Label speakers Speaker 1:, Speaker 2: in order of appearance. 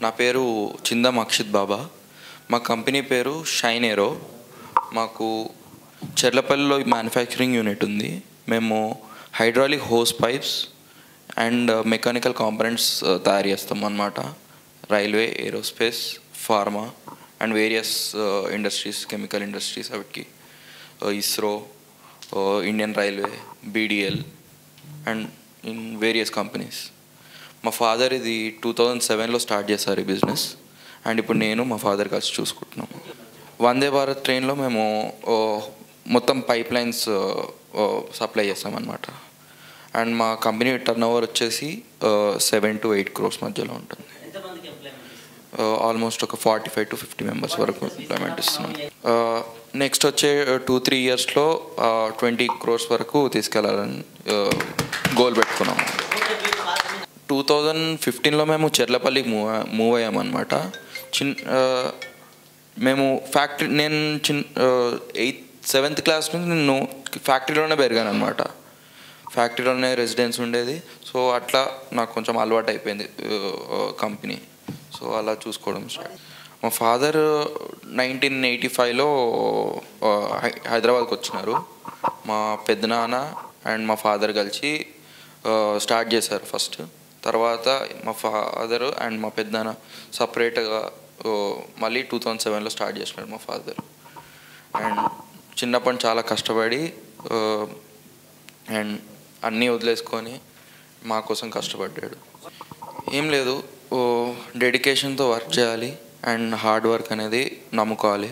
Speaker 1: నా పేరు చిందం అక్షిత్ బాబా. మా కంపెనీ పేరు షైన్ ఏరో. మాకు చెర్లపల్లిలో మ్యానుఫ్యాక్చరింగ్ యూనిట్ ఉంది. మేము hydraulic hose pipes and mechanical components తయారు చేస్తాం అన్నమాట. Railway, aerospace, pharma and various industries, chemical industries, అవికి ISRO, Indian railway, BDL and in various companies. మా ఫాదర్ ఇది 2007లో స్టార్ట్ చేశారు ఈ బిజినెస్. అండ్ ఇప్పుడు నేను మా ఫాదర్ కలిసి చూసుకుంటున్నాము. వందే భారత్ ట్రైన్లో మేము మొత్తం పైప్ లైన్స్ సప్లై చేస్తామన్నమాట. అండ్ మా కంపెనీ టర్న్ ఓవర్ వచ్చేసి 7 to 8 crores మధ్యలో ఉంటుంది. ఆల్మోస్ట్ ఒక 45 to 50 మెంబర్స్ వరకు ఎంప్లాయ్మెంట్ ఇస్తున్నాం. నెక్స్ట్ వచ్చే 2-3 yearsలో 20 crores వరకు తీసుకెళ్లాలని గోల్ పెట్టుకున్నాము. 2015లో మేము చెర్లపల్లికి మూవ్ అయ్యామన్నమాట. మేము నేను 7th class నుంచి నేను ఫ్యాక్టరీలోనే పెరిగాను అనమాట. ఫ్యాక్టరీలోనే రెసిడెన్స్ ఉండేది. సో అట్లా నాకు కొంచెం అలవాటు అయిపోయింది కంపెనీ. సో అలా చూసుకోవడం స్టార్ట్. మా ఫాదర్ 1985లో హైదరాబాద్కి వచ్చినారు. మా పెద్దనాన్న అండ్ మా ఫాదర్ కలిసి స్టార్ట్ చేశారు ఫస్ట్. తర్వాత మా ఫాదర్ అండ్ మా పెద్దనాన్న సపరేట్గా మళ్ళీ 2007లో స్టార్ట్ చేసినారు మా ఫాదర్. అండ్ చిన్నప్పటి చాలా కష్టపడి అండ్ అన్నీ వదిలేసుకొని మా కోసం కష్టపడ్డాడు. ఏం లేదు, డెడికేషన్తో వర్క్ చేయాలి అండ్ హార్డ్ వర్క్ అనేది నమ్ముకోవాలి.